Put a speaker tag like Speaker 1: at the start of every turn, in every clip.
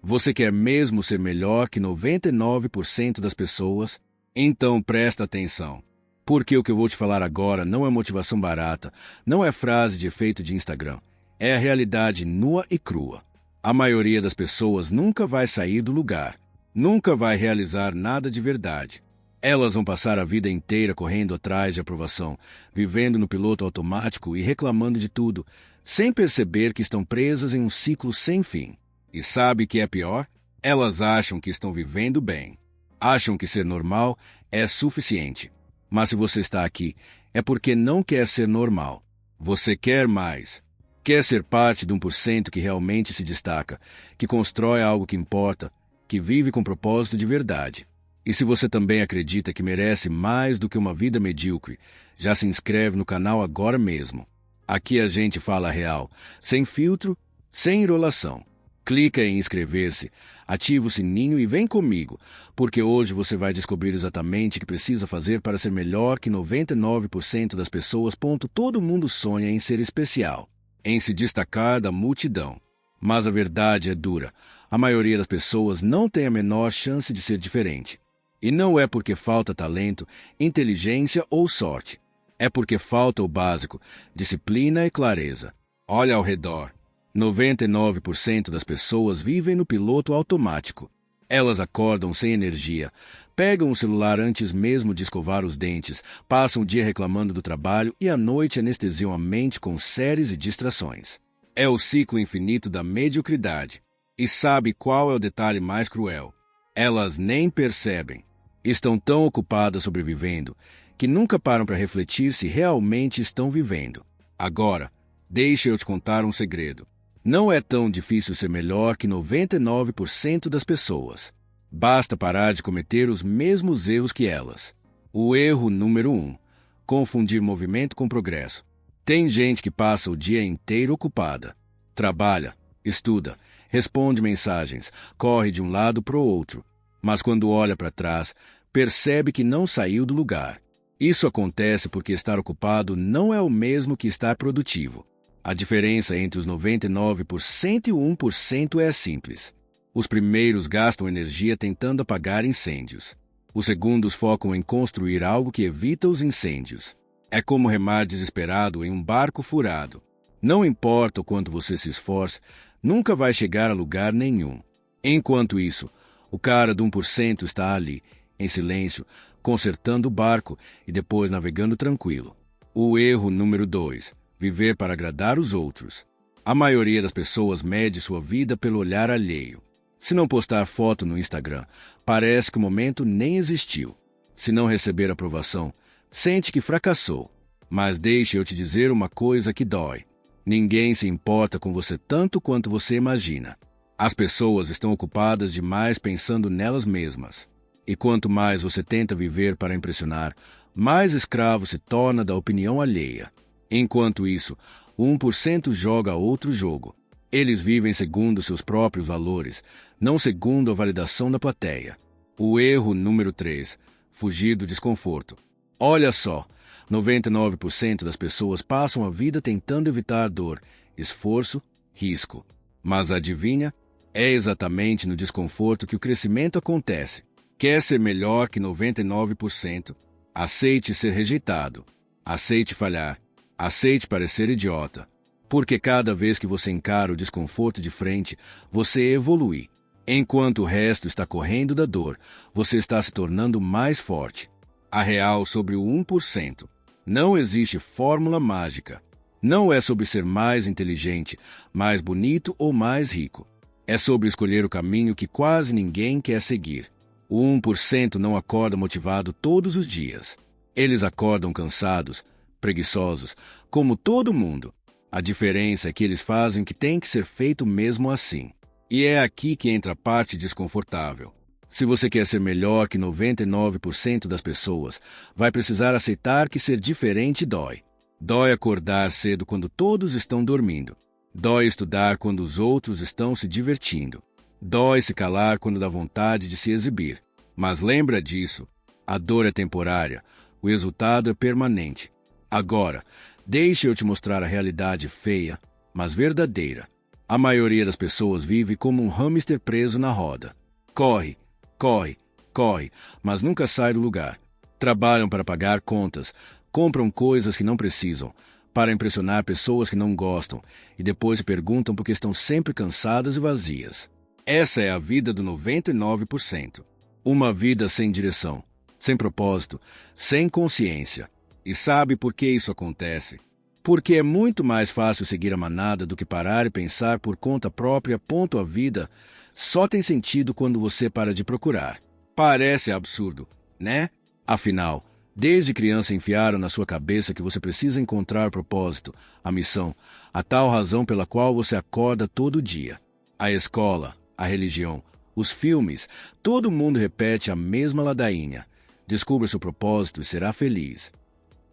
Speaker 1: Você quer mesmo ser melhor que 99% das pessoas? Então presta atenção. Porque o que eu vou te falar agora não é motivação barata, não é frase de efeito de Instagram. É a realidade nua e crua. A maioria das pessoas nunca vai sair do lugar, nunca vai realizar nada de verdade. Elas vão passar a vida inteira correndo atrás de aprovação, vivendo no piloto automático e reclamando de tudo, sem perceber que estão presas em um ciclo sem fim. E sabe o que é pior? Elas acham que estão vivendo bem. Acham que ser normal é suficiente. Mas se você está aqui, é porque não quer ser normal. Você quer mais. Quer ser parte de 1% que realmente se destaca, que constrói algo que importa, que vive com propósito de verdade. E se você também acredita que merece mais do que uma vida medíocre, já se inscreve no canal agora mesmo. Aqui a gente fala real, sem filtro, sem enrolação. Clica em inscrever-se, ativa o sininho e vem comigo, porque hoje você vai descobrir exatamente o que precisa fazer para ser melhor que 99% das pessoas. Todo mundo sonha em ser especial, em se destacar da multidão. Mas a verdade é dura. A maioria das pessoas não tem a menor chance de ser diferente. E não é porque falta talento, inteligência ou sorte. É porque falta o básico, disciplina e clareza. Olha ao redor. 99% das pessoas vivem no piloto automático. Elas acordam sem energia, pegam o celular antes mesmo de escovar os dentes, passam o dia reclamando do trabalho e à noite anestesiam a mente com séries e distrações. É o ciclo infinito da mediocridade. E sabe qual é o detalhe mais cruel? Elas nem percebem. Estão tão ocupadas sobrevivendo que nunca param para refletir se realmente estão vivendo. Agora, deixa eu te contar um segredo. Não é tão difícil ser melhor que 99% das pessoas. Basta parar de cometer os mesmos erros que elas. O erro número 1. Confundir movimento com progresso. Tem gente que passa o dia inteiro ocupada. Trabalha, estuda, responde mensagens, corre de um lado para o outro. Mas quando olha para trás, percebe que não saiu do lugar. Isso acontece porque estar ocupado não é o mesmo que estar produtivo. A diferença entre os 99% e o 1% é simples. Os primeiros gastam energia tentando apagar incêndios. Os segundos focam em construir algo que evita os incêndios. É como remar desesperado em um barco furado. Não importa o quanto você se esforce, nunca vai chegar a lugar nenhum. Enquanto isso, o cara do 1% está ali, em silêncio, consertando o barco e depois navegando tranquilo. O erro número 2. Viver para agradar os outros. A maioria das pessoas mede sua vida pelo olhar alheio. Se não postar foto no Instagram, parece que o momento nem existiu. Se não receber aprovação, sente que fracassou. Mas deixe eu te dizer uma coisa que dói. Ninguém se importa com você tanto quanto você imagina. As pessoas estão ocupadas demais pensando nelas mesmas. E quanto mais você tenta viver para impressionar, mais escravo se torna da opinião alheia. Enquanto isso, o 1% joga outro jogo. Eles vivem segundo seus próprios valores, não segundo a validação da plateia. O erro número 3. Fugir do desconforto. Olha só, 99% das pessoas passam a vida tentando evitar dor, esforço, risco. Mas adivinha? É exatamente no desconforto que o crescimento acontece. Quer ser melhor que 99%? Aceite ser rejeitado. Aceite falhar. Aceite parecer idiota. Porque cada vez que você encara o desconforto de frente, você evolui. Enquanto o resto está correndo da dor, você está se tornando mais forte. A real sobre o 1%. Não existe fórmula mágica. Não é sobre ser mais inteligente, mais bonito ou mais rico. É sobre escolher o caminho que quase ninguém quer seguir. O 1% não acorda motivado todos os dias. Eles acordam cansados, preguiçosos, como todo mundo. A diferença é que eles fazem o que tem que ser feito mesmo assim. E é aqui que entra a parte desconfortável. Se você quer ser melhor que 99% das pessoas, vai precisar aceitar que ser diferente dói. Dói acordar cedo quando todos estão dormindo. Dói estudar quando os outros estão se divertindo. Dói se calar quando dá vontade de se exibir. Mas lembra disso. A dor é temporária. O resultado é permanente. Agora, deixe eu te mostrar a realidade feia, mas verdadeira. A maioria das pessoas vive como um hamster preso na roda. Corre, corre, corre, mas nunca sai do lugar. Trabalham para pagar contas, compram coisas que não precisam, para impressionar pessoas que não gostam, e depois se perguntam por que estão sempre cansadas e vazias. Essa é a vida do 99%. Uma vida sem direção, sem propósito, sem consciência. E sabe por que isso acontece? Porque é muito mais fácil seguir a manada do que parar e pensar por conta própria. A vida só tem sentido quando você para de procurar. Parece absurdo, né? Afinal, desde criança enfiaram na sua cabeça que você precisa encontrar o propósito, a missão, a tal razão pela qual você acorda todo dia. A escola, a religião, os filmes, todo mundo repete a mesma ladainha. Descubra seu propósito e será feliz.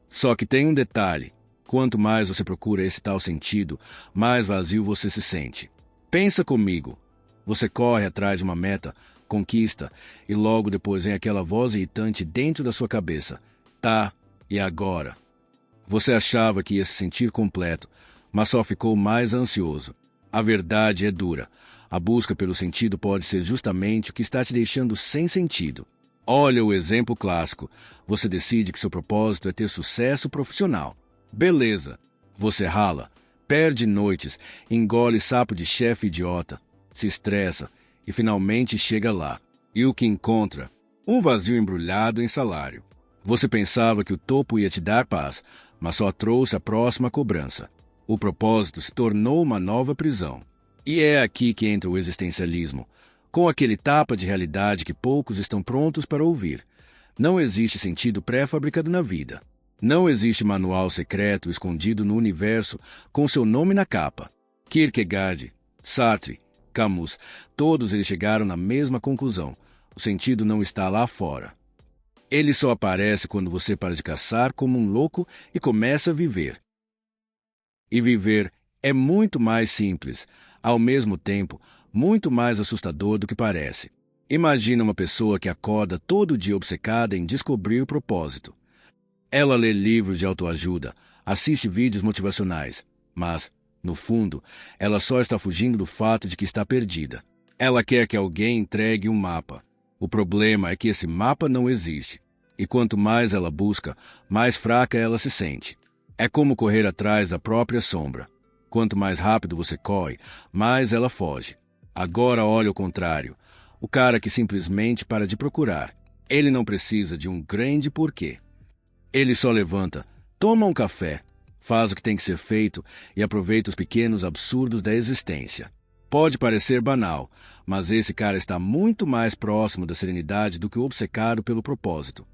Speaker 1: Só que tem um detalhe. Quanto mais você procura esse tal sentido, mais vazio você se sente. Pensa comigo. Você corre atrás de uma meta, conquista, e logo depois vem aquela voz irritante dentro da sua cabeça. Tá, e agora? Você achava que ia se sentir completo, mas só ficou mais ansioso. A verdade é dura. A busca pelo sentido pode ser justamente o que está te deixando sem sentido. Olha o exemplo clássico. Você decide que seu propósito é ter sucesso profissional. Beleza. Você rala, perde noites, engole sapo de chefe idiota, se estressa e finalmente chega lá. E o que encontra? Um vazio embrulhado em salário. Você pensava que o topo ia te dar paz, mas só trouxe a próxima cobrança. O propósito se tornou uma nova prisão. E é aqui que entra o existencialismo, com aquele tapa de realidade que poucos estão prontos para ouvir. Não existe sentido pré-fabricado na vida. Não existe manual secreto escondido no universo com seu nome na capa. Kierkegaard, Sartre, Camus, todos eles chegaram na mesma conclusão. O sentido não está lá fora. Ele só aparece quando você para de caçar como um louco e começa a viver. E viver é muito mais simples, ao mesmo tempo, muito mais assustador do que parece. Imagina uma pessoa que acorda todo dia obcecada em descobrir o propósito. Ela lê livros de autoajuda, assiste vídeos motivacionais, mas, no fundo, ela só está fugindo do fato de que está perdida. Ela quer que alguém entregue um mapa. O problema é que esse mapa não existe. E quanto mais ela busca, mais fraca ela se sente. É como correr atrás da própria sombra. Quanto mais rápido você corre, mais ela foge. Agora olha o contrário. O cara que simplesmente para de procurar. Ele não precisa de um grande porquê. Ele só levanta, toma um café, faz o que tem que ser feito e aproveita os pequenos absurdos da existência. Pode parecer banal, mas esse cara está muito mais próximo da serenidade do que obcecado pelo propósito.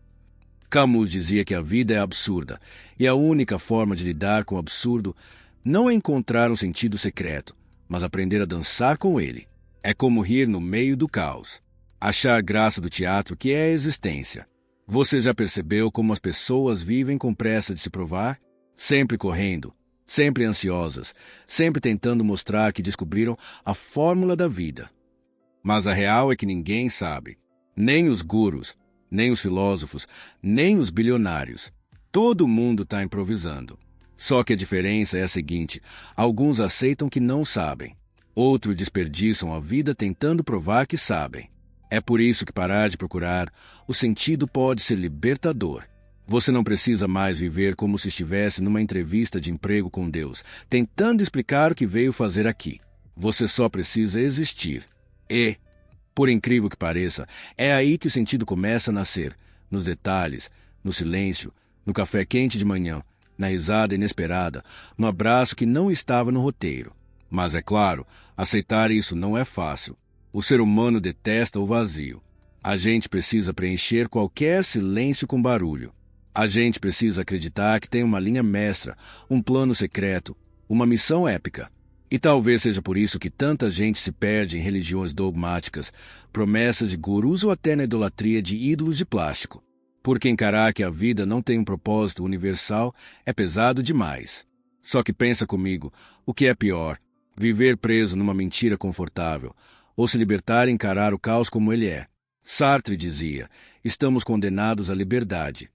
Speaker 1: Camus dizia que a vida é absurda, e a única forma de lidar com o absurdo não é encontrar um sentido secreto, mas aprender a dançar com ele. É como rir no meio do caos. Achar graça do teatro que é a existência. Você já percebeu como as pessoas vivem com pressa de se provar? Sempre correndo, sempre ansiosas, sempre tentando mostrar que descobriram a fórmula da vida. Mas a real é que ninguém sabe. Nem os gurus, nem os filósofos, nem os bilionários. Todo mundo está improvisando. Só que a diferença é a seguinte: alguns aceitam que não sabem. Outros desperdiçam a vida tentando provar que sabem. É por isso que parar de procurar, o sentido pode ser libertador. Você não precisa mais viver como se estivesse numa entrevista de emprego com Deus, tentando explicar o que veio fazer aqui. Você só precisa existir. E, por incrível que pareça, é aí que o sentido começa a nascer, nos detalhes, no silêncio, no café quente de manhã, na risada inesperada, no abraço que não estava no roteiro. Mas é claro, aceitar isso não é fácil. O ser humano detesta o vazio. A gente precisa preencher qualquer silêncio com barulho. A gente precisa acreditar que tem uma linha mestra, um plano secreto, uma missão épica. E talvez seja por isso que tanta gente se perde em religiões dogmáticas, promessas de gurus ou até na idolatria de ídolos de plástico. Porque encarar que a vida não tem um propósito universal é pesado demais. Só que pensa comigo, o que é pior? Viver preso numa mentira confortável, ou se libertar e encarar o caos como ele é. Sartre dizia, estamos condenados à liberdade.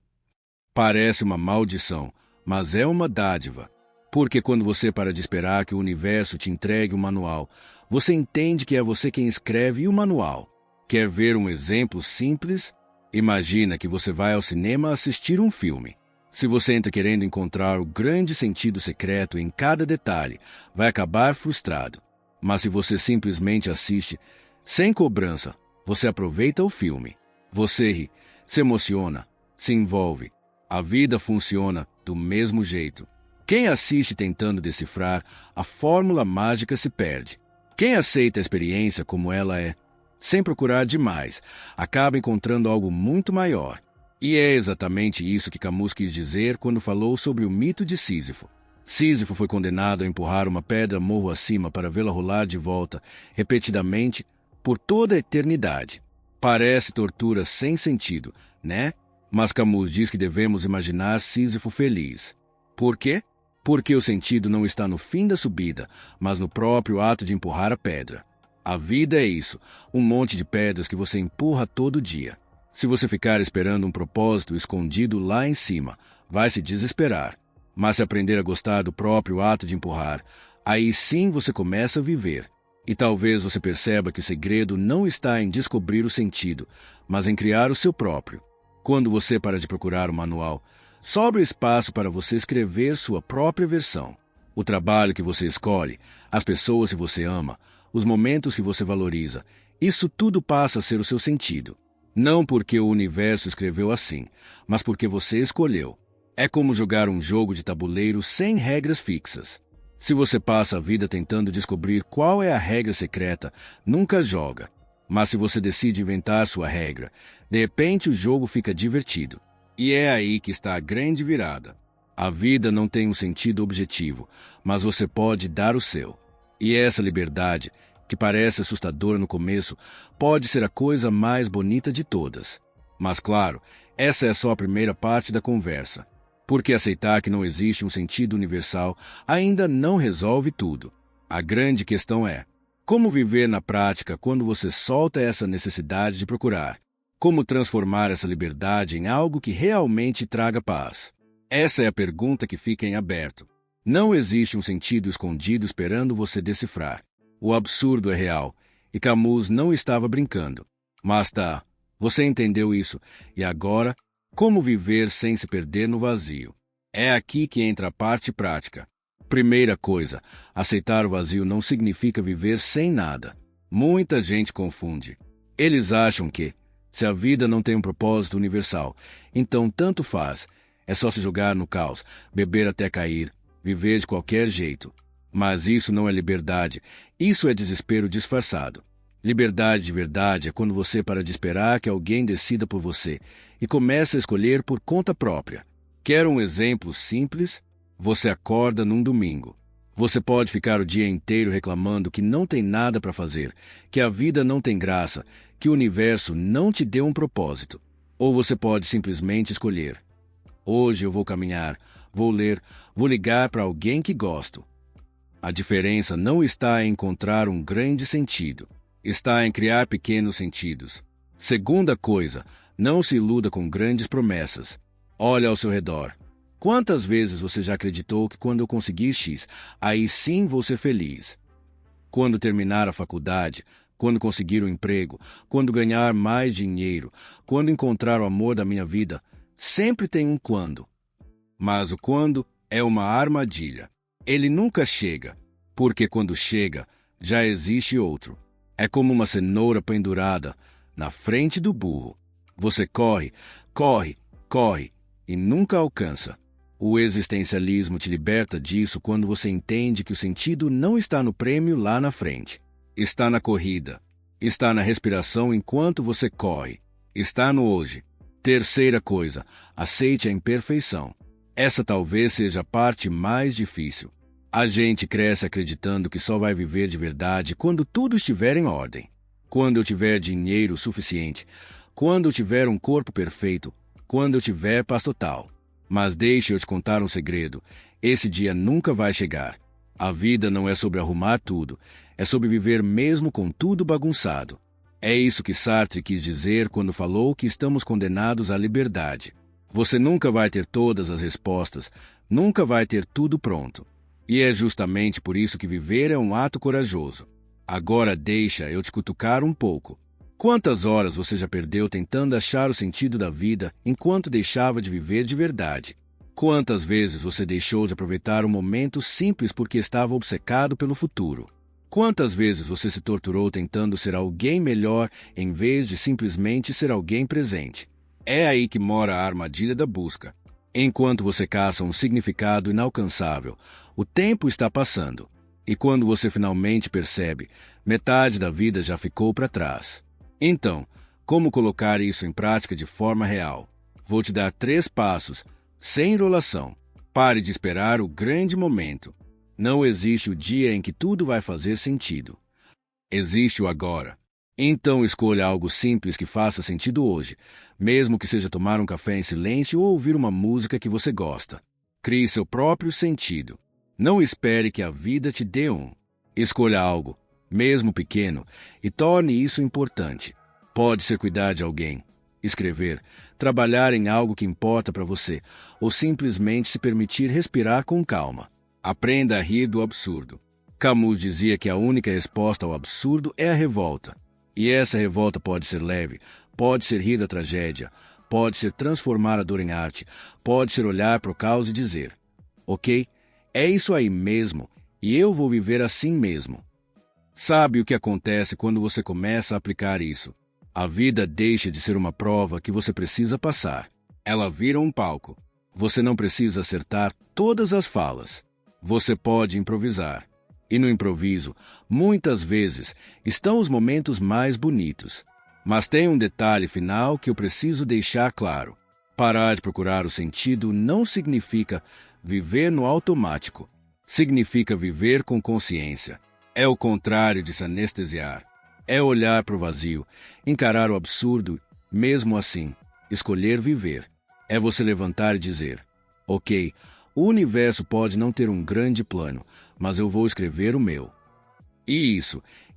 Speaker 1: Parece uma maldição, mas é uma dádiva. Porque quando você para de esperar que o universo te entregue um manual, você entende que é você quem escreve o manual. Quer ver um exemplo simples? Imagina que você vai ao cinema assistir um filme. Se você entra querendo encontrar o grande sentido secreto em cada detalhe, vai acabar frustrado. Mas se você simplesmente assiste, sem cobrança, você aproveita o filme. Você ri, se emociona, se envolve. A vida funciona do mesmo jeito. Quem assiste tentando decifrar, a fórmula mágica se perde. Quem aceita a experiência como ela é, sem procurar demais, acaba encontrando algo muito maior. E é exatamente isso que Camus quis dizer quando falou sobre o mito de Sísifo. Sísifo foi condenado a empurrar uma pedra morro acima para vê-la rolar de volta, repetidamente, por toda a eternidade. Parece tortura sem sentido, né? Mas Camus diz que devemos imaginar Sísifo feliz. Por quê? Porque o sentido não está no fim da subida, mas no próprio ato de empurrar a pedra. A vida é isso, um monte de pedras que você empurra todo dia. Se você ficar esperando um propósito escondido lá em cima, vai se desesperar. Mas se aprender a gostar do próprio ato de empurrar, aí sim você começa a viver. E talvez você perceba que o segredo não está em descobrir o sentido, mas em criar o seu próprio. Quando você para de procurar o manual, sobra espaço para você escrever sua própria versão. O trabalho que você escolhe, as pessoas que você ama, os momentos que você valoriza, isso tudo passa a ser o seu sentido. Não porque o universo escreveu assim, mas porque você escolheu. É como jogar um jogo de tabuleiro sem regras fixas. Se você passa a vida tentando descobrir qual é a regra secreta, nunca joga. Mas se você decide inventar sua regra, de repente o jogo fica divertido. E é aí que está a grande virada. A vida não tem um sentido objetivo, mas você pode dar o seu. E essa liberdade, que parece assustadora no começo, pode ser a coisa mais bonita de todas. Mas claro, essa é só a primeira parte da conversa. Porque aceitar que não existe um sentido universal ainda não resolve tudo. A grande questão é: como viver na prática quando você solta essa necessidade de procurar? Como transformar essa liberdade em algo que realmente traga paz? Essa é a pergunta que fica em aberto. Não existe um sentido escondido esperando você decifrar. O absurdo é real, e Camus não estava brincando. Mas tá, você entendeu isso, e agora, como viver sem se perder no vazio? É aqui que entra a parte prática. Primeira coisa, aceitar o vazio não significa viver sem nada. Muita gente confunde. Eles acham que, se a vida não tem um propósito universal, então tanto faz, é só se jogar no caos, beber até cair, viver de qualquer jeito. Mas isso não é liberdade, isso é desespero disfarçado. Liberdade de verdade é quando você para de esperar que alguém decida por você e começa a escolher por conta própria. Quer um exemplo simples? Você acorda num domingo. Você pode ficar o dia inteiro reclamando que não tem nada para fazer, que a vida não tem graça, que o universo não te deu um propósito. Ou você pode simplesmente escolher: hoje eu vou caminhar, vou ler, vou ligar para alguém que gosto. A diferença não está em encontrar um grande sentido, está em criar pequenos sentidos. Segunda coisa, não se iluda com grandes promessas. Olha ao seu redor. Quantas vezes você já acreditou que quando eu conseguir X, aí sim vou ser feliz? Quando terminar a faculdade, quando conseguir um emprego, quando ganhar mais dinheiro, quando encontrar o amor da minha vida, sempre tem um quando. Mas o quando é uma armadilha. Ele nunca chega, porque quando chega, já existe outro. É como uma cenoura pendurada na frente do burro. Você corre, corre, corre e nunca alcança. O existencialismo te liberta disso quando você entende que o sentido não está no prêmio lá na frente. Está na corrida. Está na respiração enquanto você corre. Está no hoje. Terceira coisa, aceite a imperfeição. Essa talvez seja a parte mais difícil. A gente cresce acreditando que só vai viver de verdade quando tudo estiver em ordem. Quando eu tiver dinheiro suficiente. Quando eu tiver um corpo perfeito. Quando eu tiver paz total. Mas deixe eu te contar um segredo. Esse dia nunca vai chegar. A vida não é sobre arrumar tudo. É sobre viver mesmo com tudo bagunçado. É isso que Sartre quis dizer quando falou que estamos condenados à liberdade. Você nunca vai ter todas as respostas. Nunca vai ter tudo pronto. E é justamente por isso que viver é um ato corajoso. Agora deixa eu te cutucar um pouco. Quantas horas você já perdeu tentando achar o sentido da vida enquanto deixava de viver de verdade? Quantas vezes você deixou de aproveitar um momento simples porque estava obcecado pelo futuro? Quantas vezes você se torturou tentando ser alguém melhor em vez de simplesmente ser alguém presente? É aí que mora a armadilha da busca. Enquanto você caça um significado inalcançável, o tempo está passando. E quando você finalmente percebe, metade da vida já ficou para trás. Então, como colocar isso em prática de forma real? Vou te dar 3 passos, sem enrolação. Pare de esperar o grande momento. Não existe o dia em que tudo vai fazer sentido. Existe o agora. Então escolha algo simples que faça sentido hoje, mesmo que seja tomar um café em silêncio ou ouvir uma música que você gosta. Crie seu próprio sentido. Não espere que a vida te dê um. Escolha algo, mesmo pequeno, e torne isso importante. Pode ser cuidar de alguém, escrever, trabalhar em algo que importa para você, ou simplesmente se permitir respirar com calma. Aprenda a rir do absurdo. Camus dizia que a única resposta ao absurdo é a revolta. E essa revolta pode ser leve, pode ser rir da tragédia, pode ser transformar a dor em arte, pode ser olhar para o caos e dizer: ok, é isso aí mesmo, e eu vou viver assim mesmo. Sabe o que acontece quando você começa a aplicar isso? A vida deixa de ser uma prova que você precisa passar. Ela vira um palco. Você não precisa acertar todas as falas. Você pode improvisar. E no improviso, muitas vezes, estão os momentos mais bonitos. Mas tem um detalhe final que eu preciso deixar claro. Parar de procurar o sentido não significa viver no automático. Significa viver com consciência. É o contrário de se anestesiar. É olhar para o vazio, encarar o absurdo, mesmo assim, escolher viver. É você levantar e dizer: ok, o universo pode não ter um grande plano, mas eu vou escrever o meu. E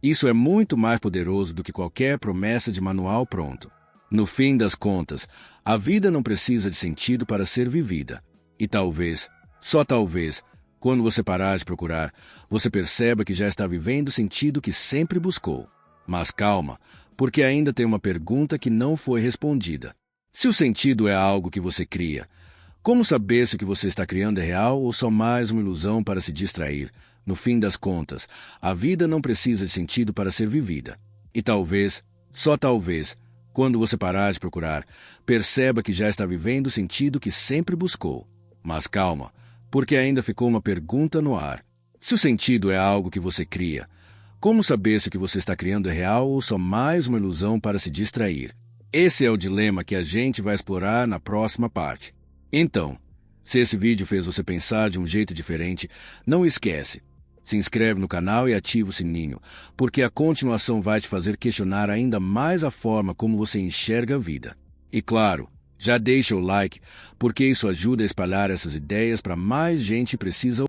Speaker 1: isso é muito mais poderoso do que qualquer promessa de manual pronto. No fim das contas, a vida não precisa de sentido para ser vivida. E talvez, só talvez, quando você parar de procurar, você perceba que já está vivendo o sentido que sempre buscou. Mas calma, porque ainda tem uma pergunta que não foi respondida. Se o sentido é algo que você cria, como saber se o que você está criando é real ou só mais uma ilusão para se distrair? No fim das contas, a vida não precisa de sentido para ser vivida. E talvez, só talvez, quando você parar de procurar, perceba que já está vivendo o sentido que sempre buscou. Mas calma, porque ainda ficou uma pergunta no ar. Se o sentido é algo que você cria, como saber se o que você está criando é real ou só mais uma ilusão para se distrair? Esse é o dilema que a gente vai explorar na próxima parte. Então, se esse vídeo fez você pensar de um jeito diferente, não esquece. Se inscreve no canal e ativa o sininho, porque a continuação vai te fazer questionar ainda mais a forma como você enxerga a vida. E claro, já deixa o like, porque isso ajuda a espalhar essas ideias para mais gente que precisa